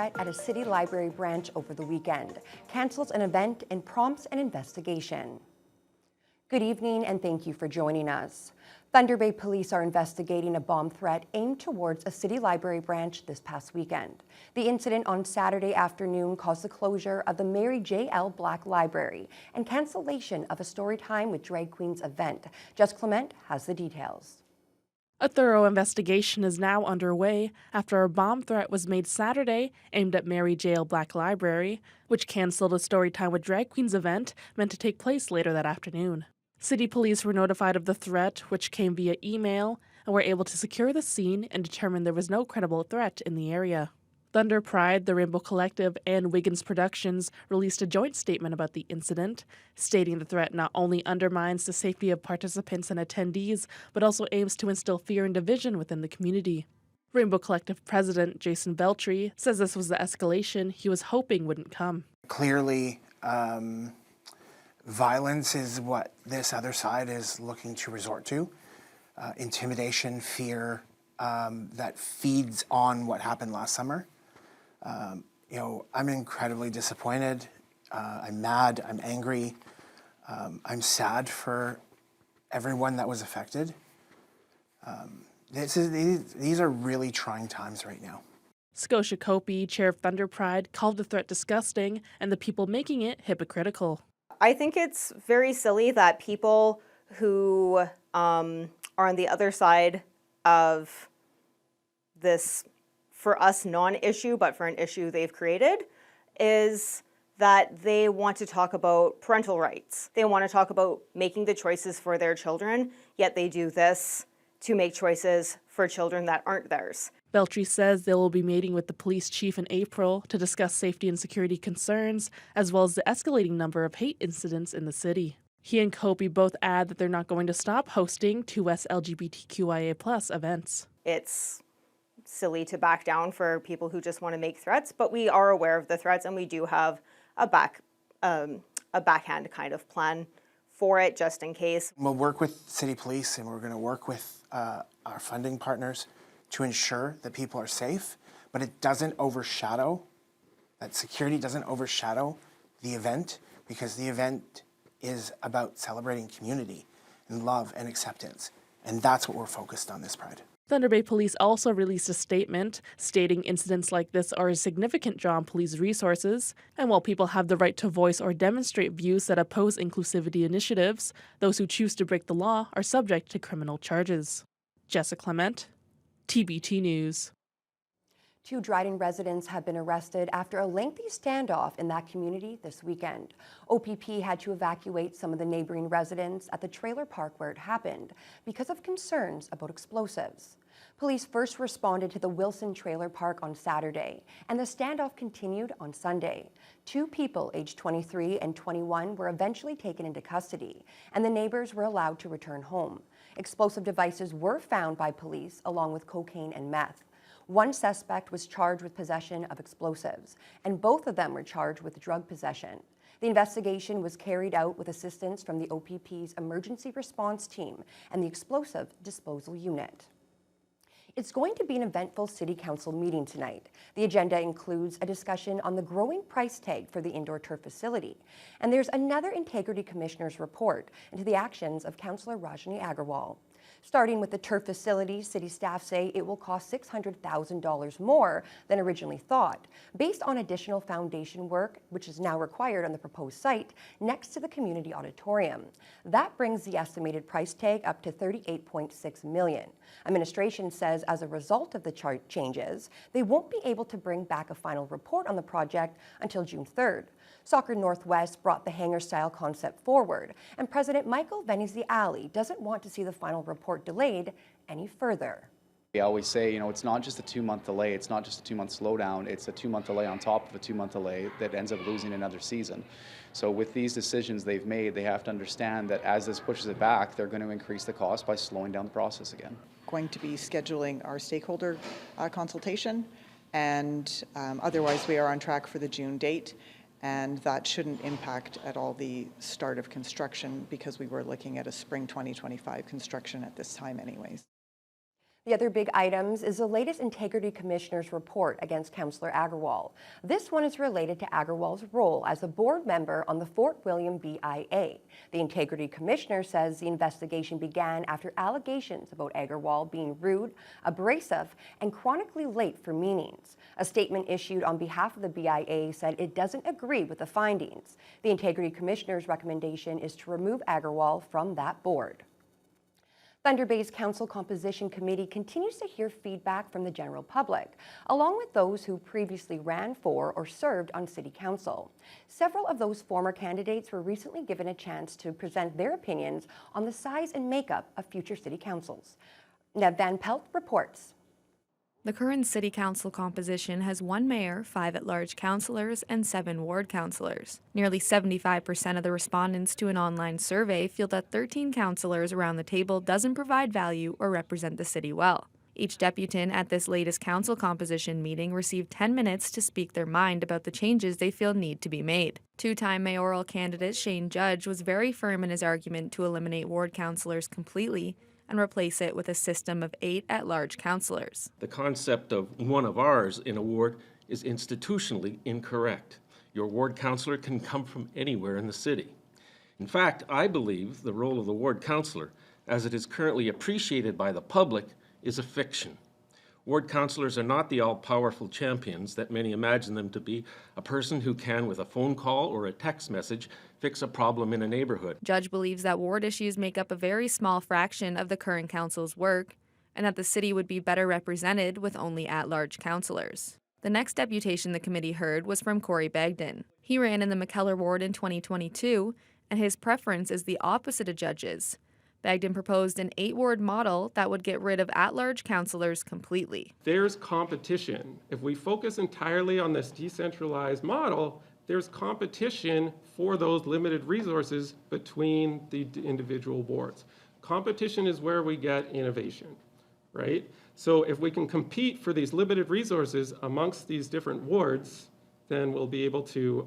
threat at a city library branch over the weekend, cancels an event and prompts an investigation. Good evening and thank you for joining us. Thunder Bay Police are investigating a bomb threat aimed towards a city library branch this past weekend. The incident on Saturday afternoon caused the closure of the Mary J. L. Black Library and cancellation of a Storytime with Drag Queens event. Jess Clement has the details. A thorough investigation is now underway after a bomb threat was made Saturday aimed at Mary J. L. Black Library, which canceled a Storytime with Drag Queens event meant to take place later that afternoon. City police were notified of the threat, which came via email, and were able to secure the scene and determine there was no credible threat in the area. Thunder Pride, the Rainbow Collective, and Wiggins Productions released a joint statement about the incident, stating the threat not only undermines the safety of participants and attendees, but also aims to instill fear and division within the community. Rainbow Collective President Jason Beltry says this was the escalation he was hoping wouldn't come. Clearly, violence is what this other side is looking to resort to. Intimidation, fear, that feeds on what happened last summer. I'm incredibly disappointed. I'm mad, I'm angry. I'm sad for everyone that was affected. These are really trying times right now. Scotia Copey, chair of Thunder Pride, called the threat disgusting and the people making it hypocritical. I think it's very silly that people who are on the other side of this, for us, non-issue, but for an issue they've created, is that they want to talk about parental rights. They want to talk about making the choices for their children, yet they do this to make choices for children that aren't theirs. Beltry says they will be meeting with the police chief in April to discuss safety and security concerns, as well as the escalating number of hate incidents in the city. He and Copey both add that they're not going to stop hosting 2S LGBTQIA+ events. It's silly to back down for people who just want to make threats, but we are aware of the threats and we do have a backhand kind of plan for it just in case. We'll work with city police and we're going to work with our funding partners to ensure that people are safe, but it doesn't overshadow, that security doesn't overshadow the event, because the event is about celebrating community and love and acceptance. And that's what we're focused on this Pride. Thunder Bay Police also released a statement stating incidents like this are a significant draw on police resources, and while people have the right to voice or demonstrate views that oppose inclusivity initiatives, those who choose to break the law are subject to criminal charges. Jessica Clement, TBT News. 2 Dryden residents have been arrested after a lengthy standoff in that community this weekend. OPP had to evacuate some of the neighboring residents at the trailer park where it happened because of concerns about explosives. Police first responded to the Wilson trailer park on Saturday, and the standoff continued on Sunday. 2 people aged 23 and 21 were eventually taken into custody, and the neighbors were allowed to return home. Explosive devices were found by police along with cocaine and meth. 1 suspect was charged with possession of explosives, and both of them were charged with drug possession. The investigation was carried out with assistance from the OPP's emergency response team and the explosive disposal unit. It's going to be an eventful City Council meeting tonight. The agenda includes a discussion on the growing price tag for the indoor turf facility. And there's another Integrity Commissioner's report into the actions of Councillor Rajani Agrawal. Starting with the turf facility, city staff say it will cost $600,000 more than originally thought, based on additional foundation work, which is now required on the proposed site next to the community auditorium. That brings the estimated price tag up to $38.6 million. Administration says as a result of the changes, they won't be able to bring back a final report on the project until June 3rd. Soccer Northwest brought the hangar-style concept forward, and President Michael Veniziali doesn't want to see the final report delayed any further. I always say, it's not just a 2-month delay, it's not just a 2-month slowdown, it's a 2-month delay on top of a 2-month delay that ends up losing another season. So with these decisions they've made, they have to understand that as this pushes it back, they're going to increase the cost by slowing down the process again. Going to be scheduling our stakeholder consultation, and otherwise we are on track for the June date. And that shouldn't impact at all the start of construction because we were looking at a spring 2025 construction at this time anyways. The other big items is the latest Integrity Commissioner's report against Councillor Agarwal. This one is related to Agarwal's role as a board member on the Fort William BIA. The Integrity Commissioner says the investigation began after allegations about Agarwal being rude, abrasive, and chronically late for meetings. A statement issued on behalf of the BIA said it doesn't agree with the findings. The Integrity Commissioner's recommendation is to remove Agarwal from that board. Thunder Bay's Council Composition Committee continues to hear feedback from the general public, along with those who previously ran for or served on City Council. Several of those former candidates were recently given a chance to present their opinions on the size and makeup of future City Councils. Nev Van Pelt reports. The current City Council composition has 1 mayor, 5 at-large councillors, and 7 ward councillors. Nearly 75% of the respondents to an online survey feel that 13 councillors around the table doesn't provide value or represent the city well. Each deputant at this latest council composition meeting received 10 minutes to speak their mind about the changes they feel need to be made. Two-time mayoral candidate Shane Judge was very firm in his argument to eliminate ward councillors completely and replace it with a system of 8 at-large councillors. The concept of one of ours in a ward is institutionally incorrect. Your ward councillor can come from anywhere in the city. In fact, I believe the role of the ward councillor, as it is currently appreciated by the public, is a fiction. Ward councillors are not the all-powerful champions that many imagine them to be, a person who can, with a phone call or a text message, fix a problem in a neighborhood. Judge believes that ward issues make up a very small fraction of the current council's work, and that the city would be better represented with only at-large councillors. The next deputation the committee heard was from Corey Bagden. He ran in the McKellar ward in 2022, and his preference is the opposite of Judge's. Bagden proposed an 8-ward model that would get rid of at-large councillors completely. There's competition. If we focus entirely on this decentralized model, there's competition for those limited resources between the individual wards. Competition is where we get innovation, right? So if we can compete for these limited resources amongst these different wards, then we'll be able to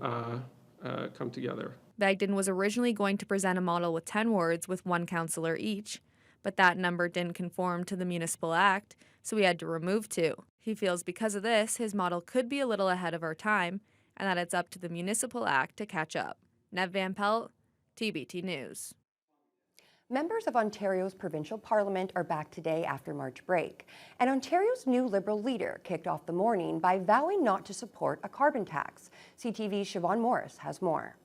come together. Bagden was originally going to present a model with 10 wards with 1 councillor each, but that number didn't conform to the Municipal Act, so he had to remove 2. He feels because of this, his model could be a little ahead of our time, and that it's up to the Municipal Act to catch up. Nev Van Pelt, TBT News. Members of Ontario's provincial parliament are back today after March break, and Ontario's new Liberal leader kicked off the morning by vowing not to support a carbon tax. CTV's Siobhan Morris has more.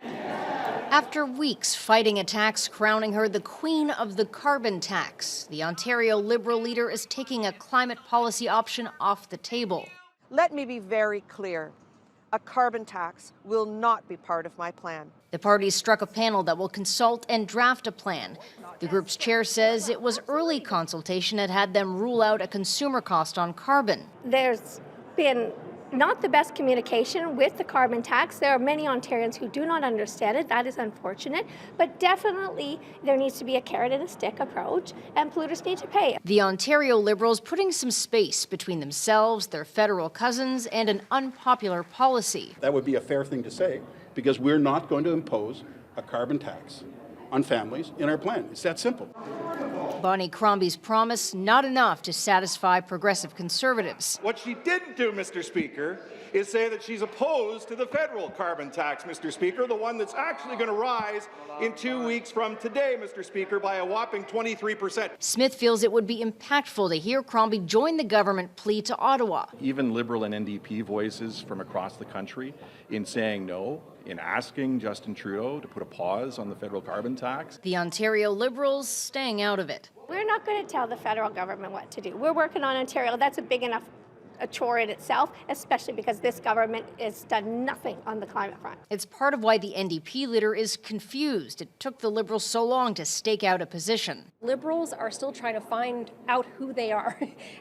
After weeks fighting a tax crowning her the queen of the carbon tax, the Ontario Liberal leader is taking a climate policy option off the table. Let me be very clear. A carbon tax will not be part of my plan. The party struck a panel that will consult and draft a plan. The group's chair says it was early consultation that had them rule out a consumer cost on carbon. There's been not the best communication with the carbon tax. There are many Ontarians who do not understand it. That is unfortunate. But definitely there needs to be a carrot and a stick approach, and polluters need to pay. The Ontario Liberals putting some space between themselves, their federal cousins, and an unpopular policy. That would be a fair thing to say, because we're not going to impose a carbon tax on families in our plan. It's that simple. Bonnie Crombie's promise not enough to satisfy progressive conservatives. What she didn't do, Mr. Speaker, is say that she's opposed to the federal carbon tax, Mr. Speaker, the one that's actually going to rise in 2 weeks from today, Mr. Speaker, by a whopping 23%. Smith feels it would be impactful to hear Crombie join the government plea to Ottawa. Even Liberal and NDP voices from across the country in saying no, in asking Justin Trudeau to put a pause on the federal carbon tax. The Ontario Liberals staying out of it. We're not going to tell the federal government what to do. We're working on Ontario. That's a big enough a chore in itself, especially because this government has done nothing on the climate front. It's part of why the NDP leader is confused. It took the Liberals so long to stake out a position. Liberals are still trying to find out who they are,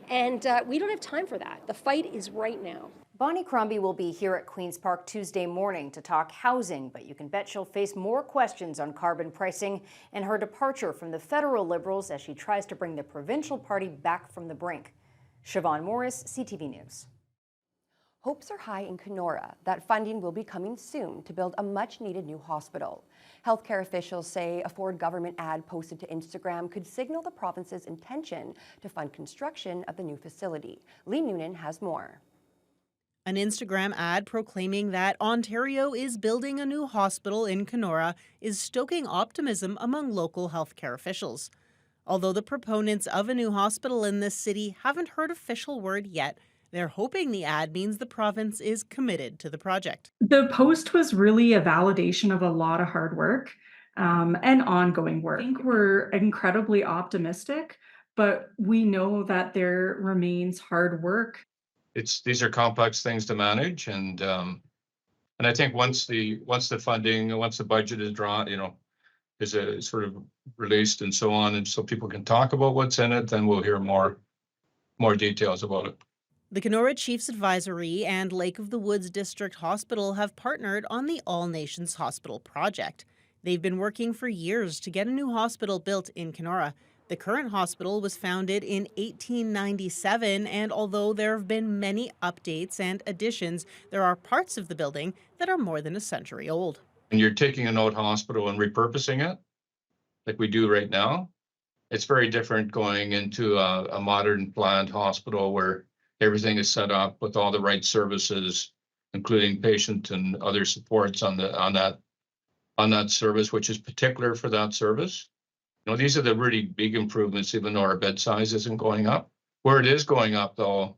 and we don't have time for that. The fight is right now. Bonnie Crombie will be here at Queen's Park Tuesday morning to talk housing, but you can bet she'll face more questions on carbon pricing and her departure from the federal Liberals as she tries to bring the provincial party back from the brink. Siobhan Morris, CTV News. Hopes are high in Canora that funding will be coming soon to build a much-needed new hospital. Healthcare officials say a Ford government ad posted to Instagram could signal the province's intention to fund construction of the new facility. Lee Noonan has more. An Instagram ad proclaiming that Ontario is building a new hospital in Canora is stoking optimism among local healthcare officials. Although the proponents of a new hospital in this city haven't heard official word yet, they're hoping the ad means the province is committed to the project. The post was really a validation of a lot of hard work and ongoing work. I think we're incredibly optimistic, but we know that there remains hard work. These are complex things to manage, and I think once the funding, once the budget is drawn, is sort of released and so on, and so people can talk about what's in it, then we'll hear more details about it. The Canora Chiefs Advisory and Lake of the Woods District Hospital have partnered on the All Nations Hospital project. They've been working for years to get a new hospital built in Canora. The current hospital was founded in 1897, and although there have been many updates and additions, there are parts of the building that are more than a century old. And you're taking an old hospital and repurposing it, like we do right now. It's very different going into a modern planned hospital where everything is set up with all the right services, including patient and other supports on that service, which is particular for that service. These are the really big improvements, even though our bed size isn't going up. Where it is going up, though,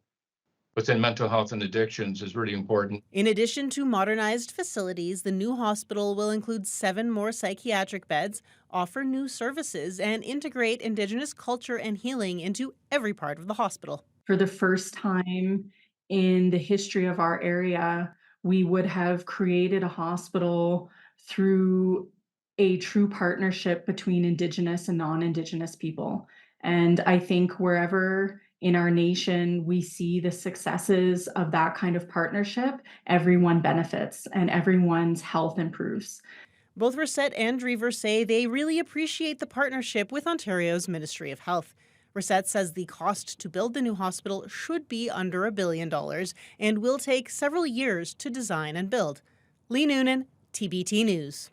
within mental health and addictions is really important. In addition to modernized facilities, the new hospital will include 7 more psychiatric beds, offer new services, and integrate Indigenous culture and healing into every part of the hospital. For the first time in the history of our area, we would have created a hospital through a true partnership between Indigenous and non-Indigenous people. And I think wherever in our nation we see the successes of that kind of partnership, everyone benefits and everyone's health improves. Both Rosette and Drever say they really appreciate the partnership with Ontario's Ministry of Health. Rosette says the cost to build the new hospital should be under $1 billion and will take several years to design and build. Lee Noonan, TBT News.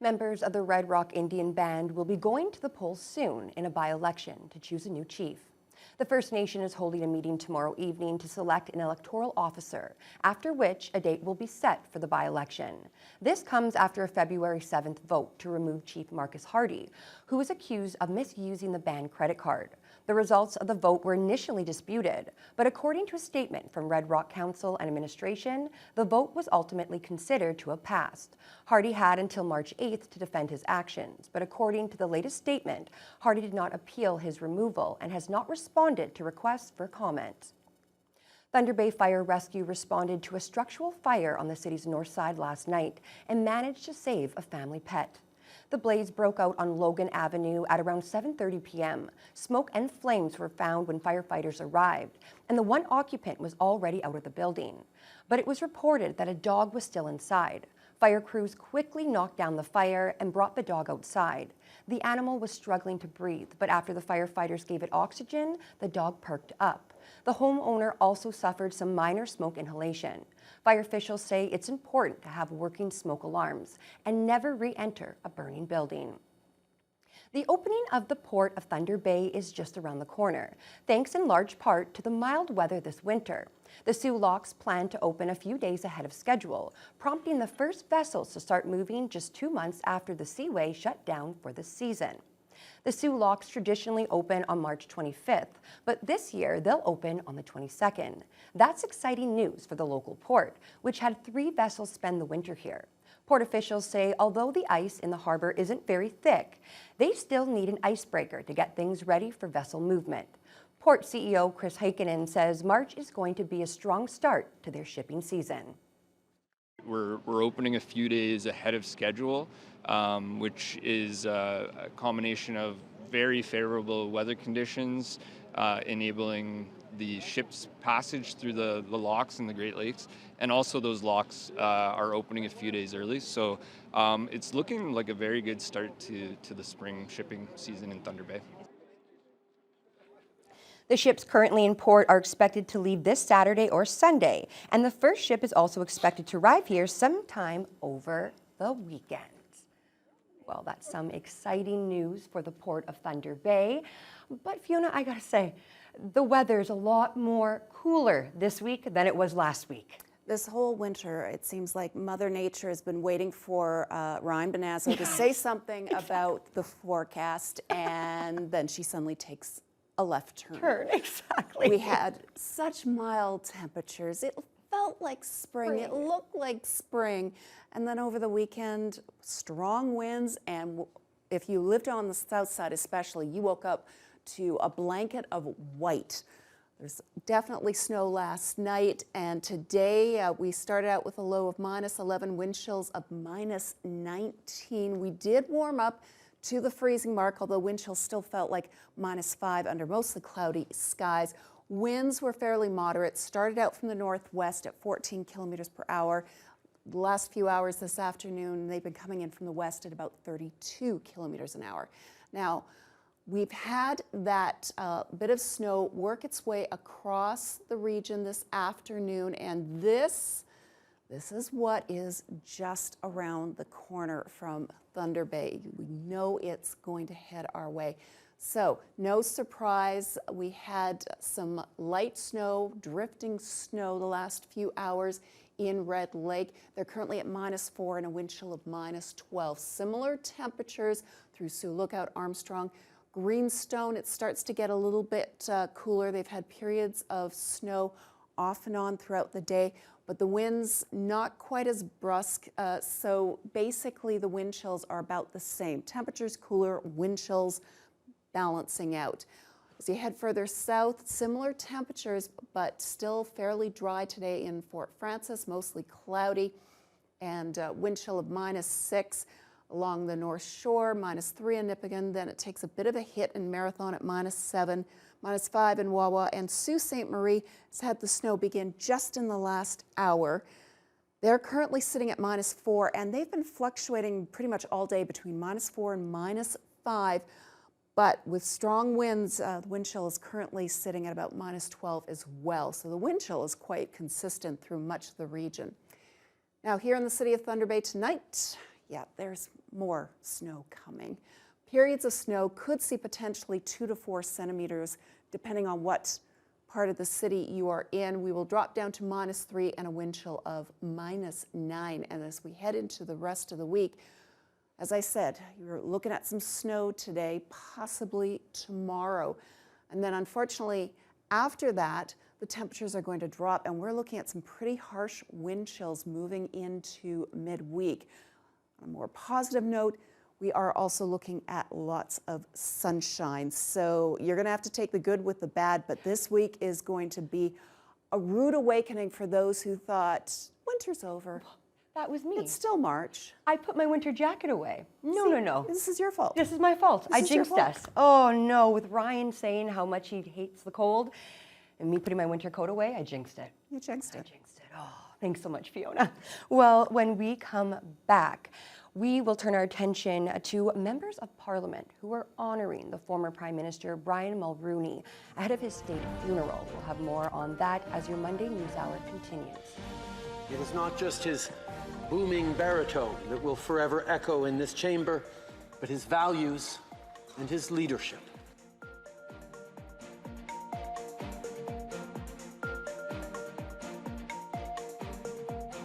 Members of the Red Rock Indian Band will be going to the polls soon in a by-election to choose a new chief. The First Nation is holding a meeting tomorrow evening to select an electoral officer, after which a date will be set for the by-election. This comes after a February 7th vote to remove Chief Marcus Hardy, who was accused of misusing the band credit card. The results of the vote were initially disputed, but according to a statement from Red Rock Council and administration, the vote was ultimately considered to have passed. Hardy had until March 8th to defend his actions, but according to the latest statement, Hardy did not appeal his removal and has not responded to requests for comment. Thunder Bay Fire Rescue responded to a structural fire on the city's north side last night and managed to save a family pet. The blaze broke out on Logan Avenue at around 7:30 p.m. Smoke and flames were found when firefighters arrived, and the one occupant was already out of the building. But it was reported that a dog was still inside. Fire crews quickly knocked down the fire and brought the dog outside. The animal was struggling to breathe, but after the firefighters gave it oxygen, the dog perked up. The homeowner also suffered some minor smoke inhalation. Fire officials say it's important to have working smoke alarms and never re-enter a burning building. The opening of the Port of Thunder Bay is just around the corner, thanks in large part to the mild weather this winter. The Soo Locks plan to open a few days ahead of schedule, prompting the first vessels to start moving just 2 months after the Seaway shut down for the season. The Soo Locks traditionally open on March 25th, but this year they'll open on the 22nd. That's exciting news for the local port, which had 3 vessels spend the winter here. Port officials say although the ice in the harbor isn't very thick, they still need an icebreaker to get things ready for vessel movement. Port CEO Chris Heikkinen says March is going to be a strong start to their shipping season. We're opening a few days ahead of schedule, which is a combination of very favorable weather conditions, enabling the ship's passage through the locks in the Great Lakes, and also those locks are opening a few days early. So it's looking like a very good start to the spring shipping season in Thunder Bay. The ships currently in port are expected to leave this Saturday or Sunday, and the first ship is also expected to arrive here sometime over the weekend. Well, that's some exciting news for the port of Thunder Bay. But Fiona, I gotta say, the weather's a lot more cooler this week than it was last week. This whole winter, it seems like Mother Nature has been waiting for Ryan Benazzo to say something about the forecast, and then she suddenly takes a left turn. Exactly. We had such mild temperatures. It felt like spring. It looked like spring. And then over the weekend, strong winds, and if you lived on the south side especially, you woke up to a blanket of white. There's definitely snow last night, and today we started out with a low of -11, wind chills of -19. We did warm up to the freezing mark, although wind chills still felt like -5 under mostly cloudy skies. Winds were fairly moderate, started out from the northwest at 14 kilometers per hour. The last few hours this afternoon, they've been coming in from the west at about 32 kilometers an hour. Now, we've had that bit of snow work its way across the region this afternoon, and this is what is just around the corner from Thunder Bay. We know it's going to head our way. So, no surprise, we had some light snow, drifting snow the last few hours in Red Lake. They're currently at -4 and a wind chill of -12. Similar temperatures through Sioux Lookout, Armstrong. Greenstone, it starts to get a little bit cooler. They've had periods of snow off and on throughout the day, but the winds not quite as brusque. So basically the wind chills are about the same. Temperatures cooler, wind chills balancing out. As you head further south, similar temperatures, but still fairly dry today in Fort Frances, mostly cloudy, and wind chill of -6. Along the North Shore, -3 in Nipigon, then it takes a bit of a hit in Marathon at -7, -5 in Wawa, and Sault Ste. Marie has had the snow begin just in the last hour. They're currently sitting at -4, and they've been fluctuating pretty much all day between -4 and -5, but with strong winds, the wind chill is currently sitting at about -12 as well. So the wind chill is quite consistent through much of the region. Now here in the city of Thunder Bay tonight, yeah, there's more snow coming. Periods of snow could see potentially 2 to 4 centimeters, depending on what part of the city you are in. We will drop down to -3 and a wind chill of -9. And as we head into the rest of the week, as I said, you're looking at some snow today, possibly tomorrow. And then unfortunately, after that, the temperatures are going to drop, and we're looking at some pretty harsh wind chills moving into midweek. On a more positive note, we are also looking at lots of sunshine. So you're going to have to take the good with the bad, but this week is going to be a rude awakening for those who thought winter's over. That was me. It's still March. I put my winter jacket away. No. This is your fault. This is my fault. I jinxed us. Oh no, with Ryan saying how much he hates the cold and me putting my winter coat away, I jinxed it. You jinxed it. I jinxed it. Oh, thanks so much, Fiona. Well, when we come back, we will turn our attention to members of Parliament who are honoring the former Prime Minister Brian Mulroney ahead of his state funeral. We'll have more on that as your Monday News Hour continues. It is not just his booming baritone that will forever echo in this chamber, but his values and his leadership.